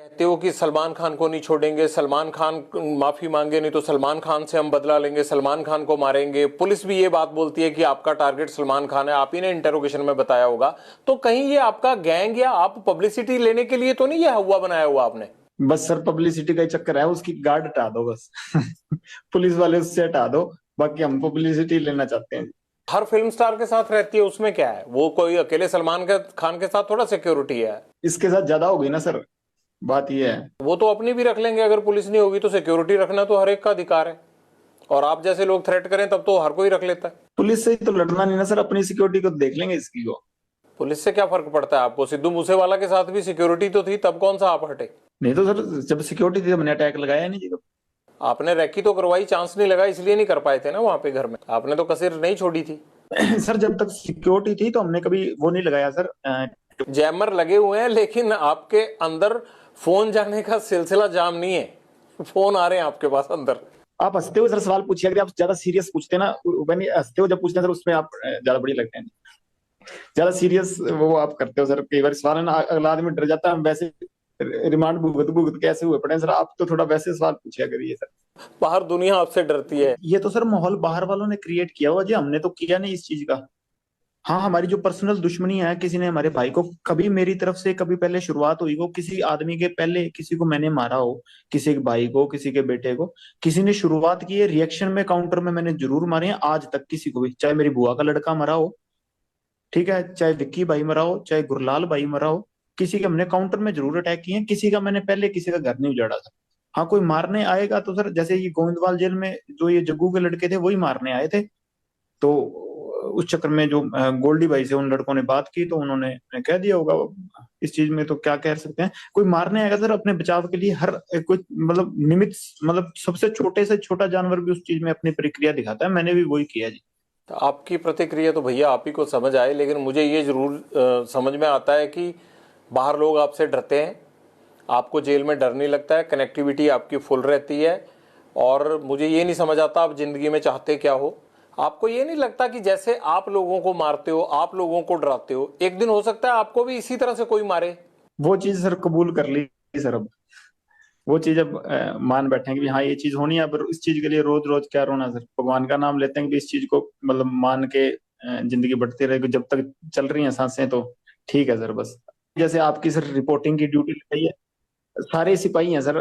कहते हो कि सलमान खान को नहीं छोड़ेंगे, सलमान खान माफी मांगे नहीं तो सलमान खान से हम बदला लेंगे, सलमान खान को मारेंगे। पुलिस भी ये बात बोलती है कि आपका टारगेट सलमान खान है, आप ही ने इंटरोगेशन में बताया होगा। तो कहीं ये आपका गैंग या आप पब्लिसिटी लेने के लिए तो नहीं ये हुआ बनाया हुआ आपने? बस सर पब्लिसिटी का ही चक्कर है, उसकी गार्ड हटा दो बस। पुलिस वाले उससे हटा दो, बाकी हम पब्लिसिटी लेना चाहते हैं। हर फिल्म स्टार के साथ रहती है, उसमें क्या है? वो कोई अकेले सलमान खान के साथ थोड़ा सिक्योरिटी है। इसके साथ ज्यादा हो गई ना सर, बात ये है। वो तो अपनी भी रख लेंगे, अगर पुलिस नहीं होगी तो सिक्योरिटी रखना तो हर एक का अधिकार है। और आप जैसे लोग थ्रेट करें तब तो हर कोई रख लेता है। पुलिस से ही तो लड़ना नहीं ना सर, अपनी सिक्योरिटी को देख लेंगे इसकी को। पुलिस से क्या फर्क पड़ता है आपको? सिद्धू मूसेवाला के साथ भी सिक्योरिटी तो थी, तब कौन सा आप हटे? नहीं तो सर, जब सिक्योरिटी थी हमने अटैक लगाया नहीं जी कभी। आपने रैकी तो करवाई, चांस नहीं लगा इसलिए नहीं कर पाए थे ना वहां पे घर में। आपने तो कसर नहीं छोड़ी थी। सर जब तक सिक्योरिटी थी तो हमने कभी वो नहीं लगाया सर। जैमर लगे हुए हैं लेकिन आपके अंदर फोन जाने का सिलसिला जाम नहीं है। फोन आ रहे हैं आपके पास अंदर। आप हंसते हो सर सवाल पूछिए, अगर आप ज्यादा सीरियस पूछते ना, नहीं हंसते हो जब पूछते हैं सर, उसमें आप ज्यादा बड़ी लगते हैं। ज्यादा सीरियस वो आप करते हो सर, कई बार सवाल है ना, अगला आदमी डर जाता है। हम वैसे रिमांड भुगत भुगत कैसे हुए पड़े हैं सर, आप तो थोड़ा वैसे सवाल पूछिया करिए सर। बाहर दुनिया आपसे डरती है। ये तो सर माहौल बाहर वालों ने क्रिएट किया हुआ जी, हमने तो किया नहीं इस चीज का। हाँ, हमारी जो पर्सनल दुश्मनी है, किसी ने हमारे भाई को, कभी मेरी तरफ से कभी पहले शुरुआत हुई हो किसी आदमी के, पहले किसी को मैंने मारा हो, किसी के भाई को, किसी के बेटे को, किसी ने शुरुआत की है रिएक्शन में, काउंटर में मैंने जरूर मारे हैं आज तक किसी को भी। चाहे मेरी बुआ का लड़का मरा हो, ठीक है, चाहे विक्की भाई मरा हो, चाहे गुरलाल भाई मरा हो, किसी के हमने काउंटर में जरूर अटैक किए हैं। किसी का मैंने पहले किसी का घर नहीं उजाड़ा था। हाँ, कोई मारने आएगा तो सर, जैसे ये गोविंदवाल जेल में जो ये जग्गू के लड़के थे वही मारने आए थे, तो उस चक्कर में जो गोल्डी भाई से उन लड़कों ने बात की तो उन्होंने कह दिया होगा। इस चीज में तो क्या कह सकते हैं, कोई मारने आएगा सर अपने बचाव के लिए, हर कोई मतलब निमित्त, मतलब सबसे छोटे से छोटा जानवर भी उस चीज में अपनी प्रक्रिया दिखाता है। मैंने भी वही किया जी। तो आपकी प्रतिक्रिया तो भैया आप ही को समझ आए, लेकिन मुझे ये जरूर समझ में आता है कि बाहर लोग आपसे डरते हैं, आपको जेल में डर नहीं लगता है, कनेक्टिविटी आपकी फुल रहती है। और मुझे ये नहीं समझ आता आप जिंदगी में चाहते क्या हो। आपको ये नहीं लगता कि जैसे आप लोगों को मारते हो, आप लोगों को डराते हो, एक दिन हो सकता है आपको भी इसी तरह से कोई मारे? वो चीज सर कबूल कर ली सर, अब वो चीज अब मान बैठे हैं कि हाँ ये चीज होनी है। पर इस चीज के लिए रोज रोज क्या रोना सर, भगवान का नाम लेते हैं कि इस चीज को मतलब मान के जिंदगी बढ़ती रहेगी, जब तक चल रही हैं सांसें तो ठीक है सर। बस जैसे आपकी सर रिपोर्टिंग की ड्यूटी लगाई है, सारे सिपाही हैं सर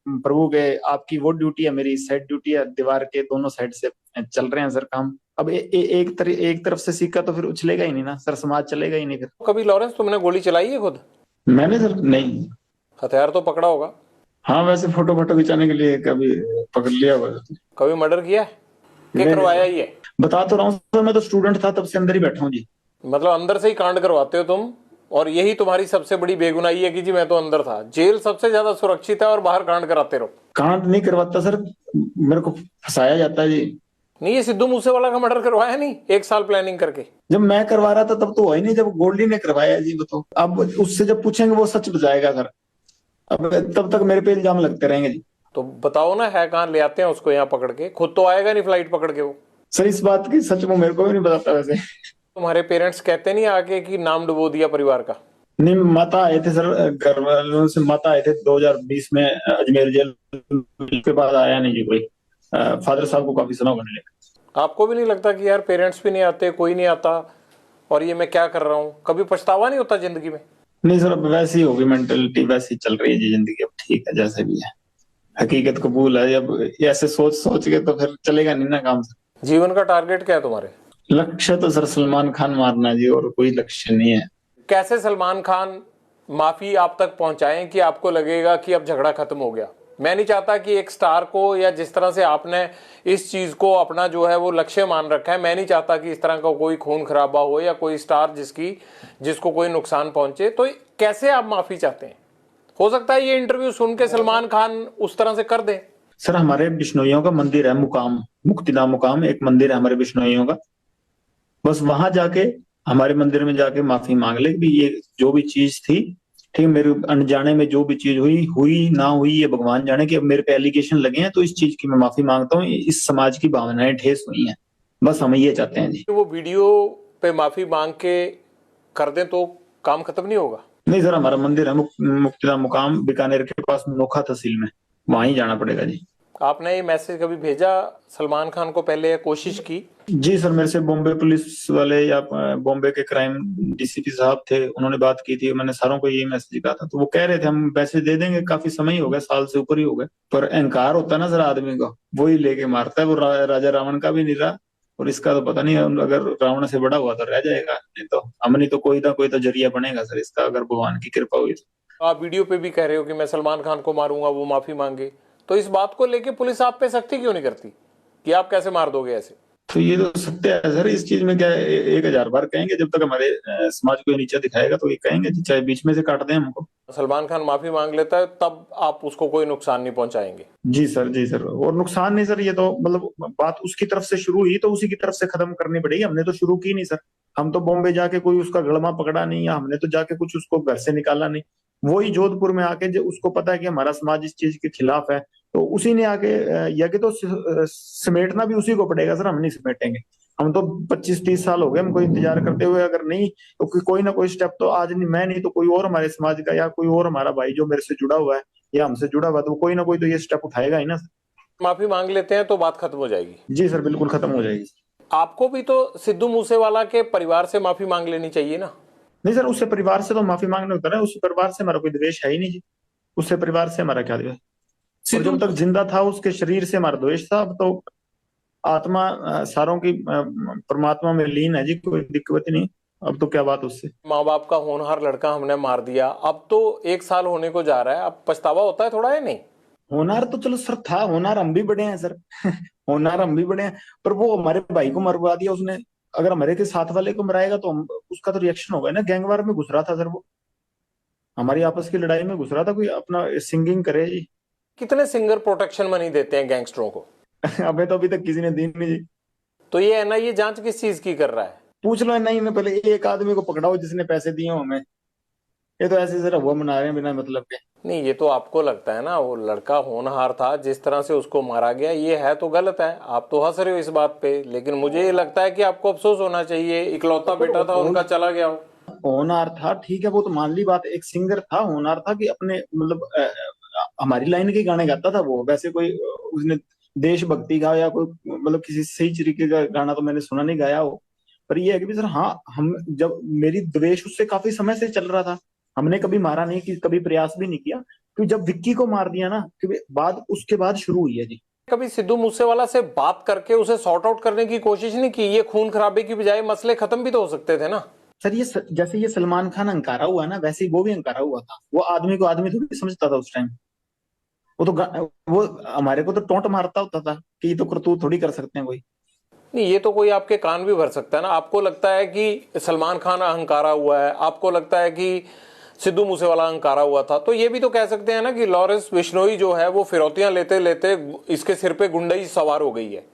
प्रभु के, आपकी वो ड्यूटी है, मेरी साइड ड्यूटी है, दीवार के दोनों साइड से चल रहे हैं सर काम। अब एक तरफ से सिक्का तो फिर उछलेगा ही नहीं ना सर, समाज चलेगा ही नहीं फिर। कभी लॉरेंस तुमने गोली चलाई है खुद? मैंने सर नहीं। हथियार तो पकड़ा होगा? हाँ, वैसे फोटो फोटो खिंचाने के लिए कभी पकड़ लिया हुआ है। कभी मर्डर किया है? क्या नहीं करवाया सर, ही है? बता तो रहा हूँ सर, मैं तो स्टूडेंट था तब से अंदर ही बैठा हूँ जी। मतलब अंदर से ही कांड करवाते हो तुम, और यही तुम्हारी सबसे बड़ी बेगुनाही है कि जी मैं तो अंदर था। जेल सबसे ज्यादा सुरक्षित है और बाहर कांड कराते रहो। कांड नहीं करवाता सर, मेरे को फंसाया जाता है जी। नहीं, ये सिद्धू मूसेवाला का मर्डर करवाया नहीं 1 साल प्लानिंग करके? जब मैं करवा रहा था तब तो हुआ ही नहीं, जब गोल्डी ने करवाया जी वो तो। अब उससे जब पूछेंगे वो सच बताएगा सर, अब तब तक मेरे पे इल्जाम लगते रहेंगे जी। तो बताओ ना, है कहाँ? ले आते हैं उसको यहाँ पकड़ के, खुद तो आएगा नहीं फ्लाइट पकड़ के वो। सर इस बात की सच वो मेरे को भी नहीं बताता वैसे। तुम्हारे पेरेंट्स कहते नहीं आके कि नाम डुबो दिया परिवार का? नहीं, माता आए थे सर, घर वालों से माता आए थे 2020 में अजमेर जेल, के बाद आया नहीं जी कोई। फादर साहब को काफी सुना होगा नहीं। आपको भी नहीं लगता कि यार पेरेंट्स भी नहीं आते, कोई नहीं आता, और ये मैं क्या कर रहा हूँ? कभी पछतावा नहीं होता जिंदगी में? नहीं सर, अब वैसी होगी मेंटेलिटी, वैसी चल रही है जी जिंदगी, अब ठीक है जैसे भी है, हकीकत कबूल है। अब ऐसे सोच सोच के तो फिर चलेगा नहीं ना काम सर। जीवन का टारगेट क्या है तुम्हारे? लक्ष्य तो सर सलमान खान मारना है जी, और कोई लक्ष्य नहीं है। कैसे सलमान खान माफी आप तक पहुंचाएं कि आपको लगेगा कि अब झगड़ा खत्म हो गया? मैं नहीं चाहता कि एक स्टार को, या जिस तरह से आपने इस चीज को अपना जो है वो लक्ष्य मान रखा है, मैं नहीं चाहता कि इस तरह का कोई खून खराबा हो या कोई स्टार जिसको कोई नुकसान पहुंचे। तो कैसे आप माफी चाहते हैं? हो सकता है ये इंटरव्यू सुन के सलमान खान उस तरह से कर दे। सर हमारे बिश्नोइयों का मंदिर है मुकाम, मुक्तिधाम मुकाम एक मंदिर है हमारे बिश्नोइयों का, बस वहां जाके, हमारे मंदिर में जाके माफी मांग ले भी, ये जो भी चीज थी, ठीक, मेरे अनजाने में जो भी चीज हुई हुई ना हुई ये भगवान जाने, कि अब मेरे पे एलिगेशन लगे हैं तो इस चीज की मैं माफी मांगता हूँ, इस समाज की भावनाएं ठेस हुई हैं, बस हम ये चाहते हैं जी। वो वीडियो पे माफी मांग के कर दें तो काम खत्म नहीं होगा? नहीं सर, हमारा मंदिर है मुक्तिधाम मुकाम बीकानेर के पास नोखा तहसील में, वहां ही जाना पड़ेगा जी। आपने ये मैसेज कभी भेजा सलमान खान को पहले या कोशिश की? जी सर, मेरे से बॉम्बे पुलिस वाले या बॉम्बे के क्राइम डीसीपी साहब थे, उन्होंने बात की थी, मैंने सारों को यही मैसेज कहा था, तो वो कह रहे थे हम पैसे दे देंगे, काफी समय ही हो गया, साल से ऊपर ही हो गए, पर अहंकार होता है ना सर आदमी का, वो ही लेके मारता है। वो राजा रावण का भी नहीं रहा, और इसका तो पता नहीं, अगर रावण से बड़ा हुआ तो रह जाएगा, नहीं तो हमने तो कोई ना कोई तो जरिया बनेगा सर इसका, अगर भगवान की कृपा हुई तो। आप वीडियो पे भी कह रहे हो कि मैं सलमान खान को मारूंगा, वो माफी मांगे, तो इस बात को लेके पुलिस आप पे सख्ती क्यों नहीं करती कि आप कैसे मार दोगे ऐसे? तो ये तो सत्य है सर, इस चीज में क्या है, 1000 बार कहेंगे, जब तक हमारे समाज को ये नीचा दिखाएगा तो ये कहेंगे जी, चाहे बीच में से काट दें हमको। सलमान खान माफी मांग लेता है तब आप उसको कोई नुकसान नहीं पहुंचाएंगे? जी सर, जी सर, और नुकसान नहीं सर, ये तो मतलब बात उसकी तरफ से शुरू हुई तो उसी की तरफ से खत्म करनी पड़ेगी, हमने तो शुरू की नहीं सर। हम तो बॉम्बे जाके कोई उसका गड़मा पकड़ा नहीं, या हमने तो जाके कुछ उसको घर से निकाला नहीं। वही जोधपुर में आके, जो उसको पता है कि हमारा समाज इस चीज के खिलाफ है, तो उसी ने आके या कि तो समेटना भी उसी को पड़ेगा सर, हम नहीं समेटेंगे। हम तो 25-30 साल हो गए हमको इंतजार करते हुए, अगर नहीं तो कोई ना कोई स्टेप तो आज नहीं, मैं नहीं तो कोई और हमारे समाज का या कोई और हमारा भाई जो मेरे से जुड़ा हुआ है या हमसे जुड़ा हुआ है, तो कोई ना कोई तो ये स्टेप उठाएगा ही ना सर। माफी मांग लेते हैं तो बात खत्म हो जाएगी? जी सर, बिल्कुल खत्म हो जाएगी। आपको भी तो सिद्धू मूसेवाला के परिवार से माफी मांग लेनी चाहिए ना? नहीं सर, उससे परिवार से तो माफी मांगने होता है, उससे परिवार से हमारा कोई द्वेष है ही नहीं जी। उससे परिवार से हमारा क्या द्वेष, और सिद्धू जब तक जिंदा था उसके शरीर से हमारा द्वेष था। अब तो आत्मा सारों की परमात्मा में लीन है जी, कोई दिक्कत ही नहीं। अब तो क्या बात उससे। माँ बाप का होनहार लड़का हमने मार दिया, अब तो 1 साल होने को जा रहा है, अब पछतावा होता है थोड़ा या नहीं? होनार तो चलो सर था, होनार हम भी बड़े हैं सर होनार हम भी बड़े हैं, पर वो हमारे भाई को मरवा दिया उसने। अगर हमारे के साथ वाले को मराएगा तो हम, उसका तो रिएक्शन होगा ना। गैंगवार में घुस रहा था सर वो, हमारी आपस की लड़ाई में घुस रहा था, कोई अपना सिंगिंग करे जी। कितने सिंगर प्रोटेक्शन मनी देते हैं गैंगस्टरों को? हमें तो अभी तक किसी ने दी नहीं जी। तो ये एनआईए जांच किस चीज की कर रहा है? पूछ लो नहीं, में पहले एक आदमी को पकड़ाओ जिसने पैसे दिए हो हमें। ये तो ऐसे जरा हुआ मना रहे हैं बिना मतलब के। नहीं, ये तो आपको लगता है ना, वो लड़का होनहार था, जिस तरह से उसको मारा गया ये है तो गलत है, आप तो हंस रहे हो इस बात पे, लेकिन मुझे ये लगता है कि आपको अफसोस होना चाहिए, इकलौता बेटा था उनका, चला गया हो। होनहार था ठीक है, वो तो मान ली बात, एक सिंगर था, होनहार था कि अपने मतलब हमारी लाइन के गाने गाता था वो, वैसे कोई उसने देशभक्ति का या कोई मतलब किसी सही तरीके का गाना तो मैंने सुना नहीं गाया हो। पर ये है कि भी सर, हाँ, हम जब मेरी द्वेष उससे काफी समय से चल रहा था, हमने कभी मारा नहीं, कि कभी प्रयास भी नहीं किया, क्योंकि जब विक्की को मार दिया ना, क्योंकि बाद उसके बाद शुरू हुई है जी। कभी सिद्धू मूसेवाला से बात करके उसे सॉर्ट आउट करने की कोशिश नहीं की? ये खून खराबे की बजाय मसले खत्म भी तो हो सकते थे ना? सर ये जैसे ये सलमान खान अंकारा हुआ ना, वैसे ही वो भी अंकारा हुआ था। वो आदमी को आदमी थोड़ी समझता था उस टाइम। वो तो वो हमारे को तो टोंट मारता होता था कि ये तो करतूत थोड़ी कर सकते हैं कोई। नहीं, ये तो कोई आपके कान भी भर सकता है ना। आपको लगता है कि सलमान खान अहंकारा हुआ है, आपको लगता है कि सिद्धू मूसेवाला अहंकारा हुआ था, तो ये भी तो कह सकते हैं ना कि लॉरेंस बिश्नोई जो है वो फिरौतियां लेते लेते इसके सिर पे गुंडई सवार हो गई है।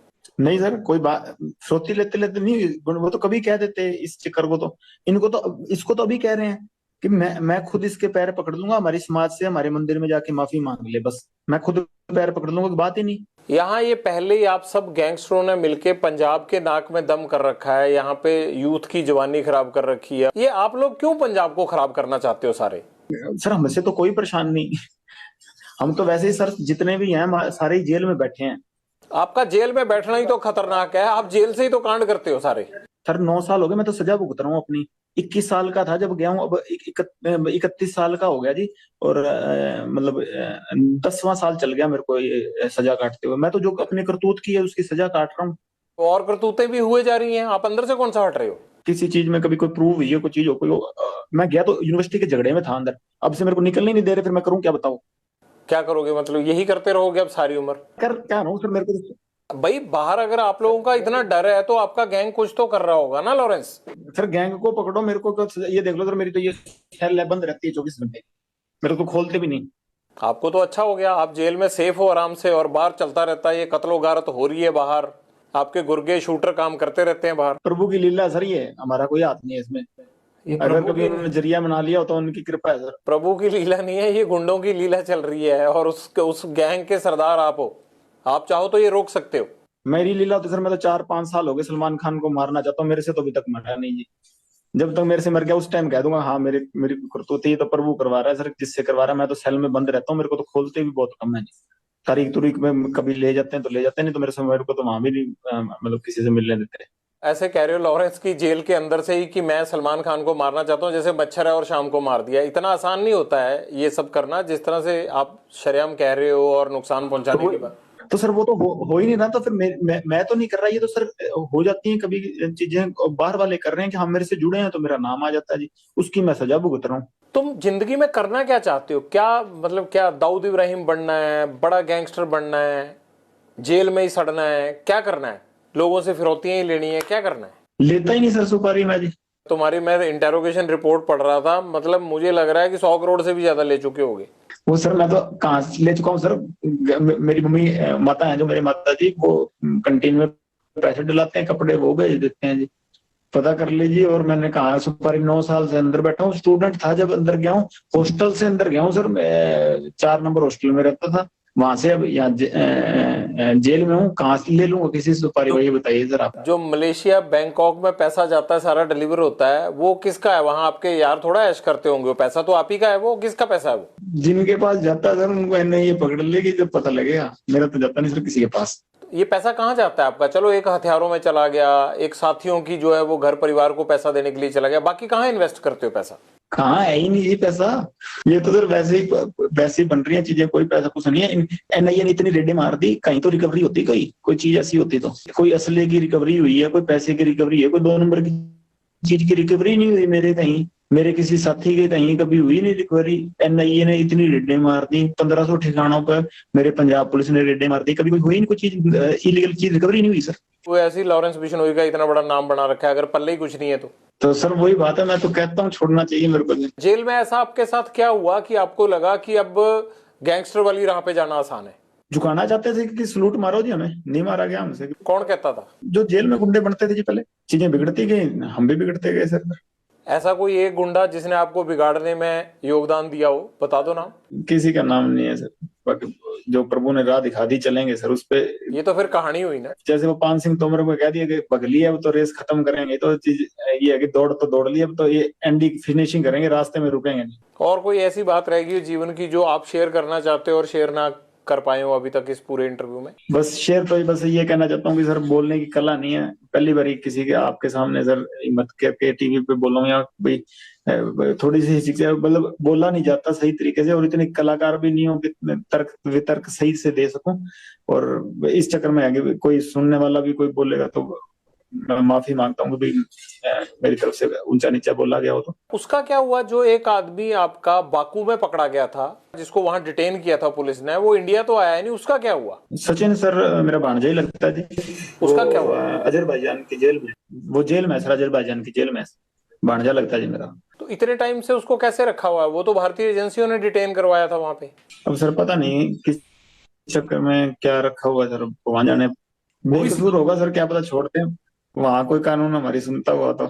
नहीं सर, कोई बात फ्रोती लेते लेते नहीं, वो तो कभी कह देते इस चक्कर को तो। इनको तो, इसको तो अभी कह रहे हैं कि मैं खुद इसके पैर पकड़ लूंगा, हमारी समाज से हमारे मंदिर में जाके माफी मांग ले, बस मैं खुद पैर पकड़ लूंगा, की बात ही नहीं। यहाँ ये पहले ही आप सब गैंगस्टरों ने मिलके पंजाब के नाक में दम कर रखा है, यहाँ पे यूथ की जवानी खराब कर रखी है। ये आप लोग क्यों पंजाब को खराब करना चाहते हो सारे? सर हमसे तो कोई परेशान नहीं हम तो वैसे ही सर, जितने भी हैं सारे ही जेल में बैठे हैं। आपका जेल में बैठना ही तो खतरनाक है, आप जेल से ही तो कांड करते हो सारे। सर 9 साल हो गए, मैं तो सजा भुगत रहा हूँ अपनी। 21 साल का था जब गया हूँ, अब 31 साल का हो गया जी। और मतलब 10वां साल चल गया मेरे को ये सजा काटते हुए। मैं तो जो अपने करतूत की है उसकी सजा काट रहा हूँ। तो और करतूतें भी हुए जा रही हैं, आप अंदर से कौन सा हट रहे हो? किसी चीज में कभी कोई प्रूव हुई है, कोई चीज हो, कोई मैं गया तो यूनिवर्सिटी के झगड़े में था अंदर, अब से मेरे को निकलने नहीं दे रहे, फिर मैं करूँ क्या बताओ। क्या करोगे, मतलब यही करते रहोगे अब सारी उम्र? कर क्या रहा हूँ सर, मेरे को भाई बाहर अगर आप लोगों का इतना डर है तो आपका गैंग कुछ तो कर रहा होगा ना लॉरेंस? सर गैंग को पकड़ो, मेरे को ये देख लो सर, मेरी तो ये सेल है, बंद रहती है 24 घंटे, मेरे को खोलते भी नहीं। आपको तो अच्छा हो गया, आप जेल में सेफ हो आराम से, और बाहर चलता रहता है ये कत्लो गारत हो रही है बाहर, आपके गुर्गे शूटर काम करते रहते हैं बाहर। प्रभु की लीला सर, ये हमारा कोई हाथ नहीं है इसमें। ये अगर प्रभु कभी की उन्होंने जरिया बना लिया हो तो उनकी कृपा है सर। प्रभु की लीला नहीं है, ये गुंडों की लीला चल रही है, और उस गैंग के सरदार आप हो। आप चाहो तो ये रोक सकते हो। मेरी लीला होती सर, मैं तो 4-5 साल हो गए सलमान खान को मारना चाहता हूँ, मेरे से तो अभी तक मरा नहीं जी। जब तक मेरे से मर गया उस टाइम कह दूंगा हाँ मेरे मेरी करतूत ही तो प्रभु करवा रहा है सर, जिससे करवा रहा है। मैं तो सेल में बंद रहता हूँ, मेरे को तो खोलते भी बहुत कम है। तारीख तुरीख में कभी ले जाते हैं तो ले जाते हैं, नहीं तो मेरे को तो वहां भी नहीं मतलब किसी से मिलने देते। ऐसे कह रहे हो लॉरेंस की जेल के अंदर से ही कि मैं सलमान खान को मारना चाहता हूँ, जैसे मच्छर है और शाम को मार दिया। इतना आसान नहीं होता है ये सब करना, जिस तरह से आप शरेआम कह रहे हो और नुकसान पहुंचाने की बात। तो सर वो तो हो ही नहीं रहा, तो फिर मैं तो नहीं कर रहा, ये तो सर हो जाती हैं कभी चीजें, बाहर वाले कर रहे हैं कि हम मेरे से जुड़े हैं तो मेरा नाम आ जाता है जी, उसकी मैं सजा भुगत रहा हूँ। तुम जिंदगी में करना क्या चाहते हो? क्या मतलब, क्या दाऊद इब्राहिम बनना है, बड़ा गैंगस्टर बनना है, जेल में ही सड़ना है, क्या करना है? लोगों से फिरौतियां ही लेनी है, क्या करना है? लेता ही नहीं सर सुपारी मैं जी। तुम्हारी मैं इंटेरोगेशन रिपोर्ट पढ़ रहा था, मतलब मुझे लग रहा है कि 100 करोड़ से भी ज्यादा ले चुके होगे। वो सर मैं तो कहाँ से ले चुका हूँ सर, मेरी मम्मी माता है जो मेरी माता जी, वो कंटीन में पैसे डलाते हैं, कपड़े वो भेज देते हैं जी, पता कर लीजिए। और मैंने कहा सुपारी 9 साल से अंदर बैठा हूँ, स्टूडेंट था जब अंदर गया हूँ, हॉस्टल से अंदर गया हूँ सर, मैं 4 नंबर हॉस्टल में रहता था, वहां से अब यहाँ जेल में हूँ, कहाँ से ले लूंगा किसी से सुपारी, वही बताइए सर आप। जो मलेशिया बैंकॉक में पैसा जाता है, सारा डिलीवर होता है, वो किसका है? वहां आपके यार थोड़ा ऐश करते होंगे, वो पैसा तो आप ही का है। वो किसका पैसा है वो? जिनके पास जाता है सर उनको एनआईए ये पकड़ लेगी जब पता लगेगा, मेरा तो जाता नहीं सर किसी के पास। ये पैसा कहाँ जाता है आपका? चलो एक हथियारों में चला गया, एक साथियों की जो है वो घर परिवार को पैसा देने के लिए चला गया, बाकी कहाँ इन्वेस्ट करते हो पैसा? कहाँ है ही नहीं ये पैसा, ये तो सर वैसे ही बन रही है चीजें, कोई पैसा कुछ नहीं है। एनआईए ने इतनी रेडें मार दी, कहीं तो रिकवरी होती, कोई चीज ऐसी होती तो, कोई असले की रिकवरी हुई है, कोई पैसे की रिकवरी है, कोई 2 नंबर की चीज की रिकवरी नहीं हुई मेरे कहीं, मेरे किसी साथी के कहीं कभी हुई नहीं रिकवरी। एनआईए ने इतनी रेडें मार दी 1500 ठिकानों पर, मेरे पंजाब पुलिस ने रेडें मार दी, कभी कोई हुई नहीं कोई चीज इलीगल चीज रिकवरी नहीं हुई सर। वो ऐसी लॉरेंस बिश्नोई का इतना बड़ा नाम बना रखा है, अगर पल्ले ही कुछ नहीं है तो सर वही बात है, मैं तो कहता हूँ छोड़ना चाहिए मेरे को। जेल में ऐसा आपके साथ क्या हुआ कि आपको लगा कि अब गैंगस्टर वाली राह पे जाना आसान है? झुकाना चाहते थे कि सलूट मारो जी, हमें नहीं मारा गया हमसे। कौन कहता था? जो जेल में गुंडे बनते थे जी पहले, चीजें बिगड़ती गई, हम भी बिगड़ते गए सर। ऐसा कोई एक गुंडा जिसने आपको बिगाड़ने में योगदान दिया हो, बता दो नाम। किसी का नाम नहीं है सर, बाकी जो प्रभु ने राह दिखा दी चलेंगे सर उस पे। ये तो फिर कहानी हुई ना। जैसे वो पान सिंह तोमर को कह दिया कि बगली है, अब तो रेस खत्म करेंगे, तो चीज ये है कि दौड़ तो दौड़ ली, अब तो ये एंडिंग फिनिशिंग करेंगे, रास्ते में रुकेंगे नहीं। और कोई ऐसी बात रहेगी जीवन की जो आप शेयर करना चाहते हो और शेयर ना कर पाए हो अभी तक इस पूरे इंटरव्यू में? बस शेयर तो बस ये कहना चाहता हूँ कि सर बोलने की कला नहीं है, पहली बार किसी के आपके सामने सर हिम्मत करके टीवी पे बोल रहा हूँ, या भाई थोड़ी सी शिक्षा, मतलब बोला नहीं जाता सही तरीके से, और इतने कलाकार भी नहीं हो कि तर्क वितर्क सही से दे सकूं। और इस चक्कर में आगे कोई सुनने वाला भी कोई बोलेगा तो मैं माफी मांगता हूँ कि भाई मेरी तरफ से ऊंचा नीचा बोला गया हो तो। उसका क्या हुआ जो एक आदमी आपका बाकू में पकड़ा गया था, जिसको वहां डिटेन किया था पुलिस ने, वो इंडिया तो आया नहीं, उसका क्या हुआ? सचिन सर मेरा भांजा ही लगता है जी। उसका क्या हुआ? अजरबैजान की जेल में, वो जेल में सर, अजरबैजान की जेल में भांजा लगता है जी मेरा। तो इतने टाइम से उसको कैसे रखा हुआ है? वो तो भारतीय एजेंसियों ने डिटेन करवाया था वहां पे। अब सर पता नहीं किस चक्कर में क्या रखा हुआ है सर, वहां जाने, बेकसूर होगा सर, क्या पता छोड़ते हैं, वहां कोई कानून हमारी सुनता हुआ तो।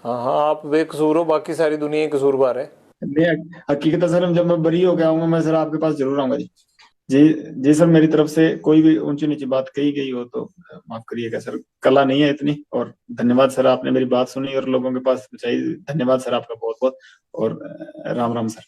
हाँ हाँ, आप बेकसूर हो, बाकी सारी दुनिया ही कसूरवार है। नहीं, हकीकत है सर, जब मैं बरी हो गया आऊंगा मैं सर आपके पास जरूर आऊंगा जी। जी जी सर, मेरी तरफ से कोई भी ऊंची नीची बात कही गई हो तो माफ करिएगा सर, कला नहीं है इतनी। और धन्यवाद सर, आपने मेरी बात सुनी और लोगों के पास पहुंचाई, धन्यवाद सर आपका बहुत बहुत। और राम राम सर।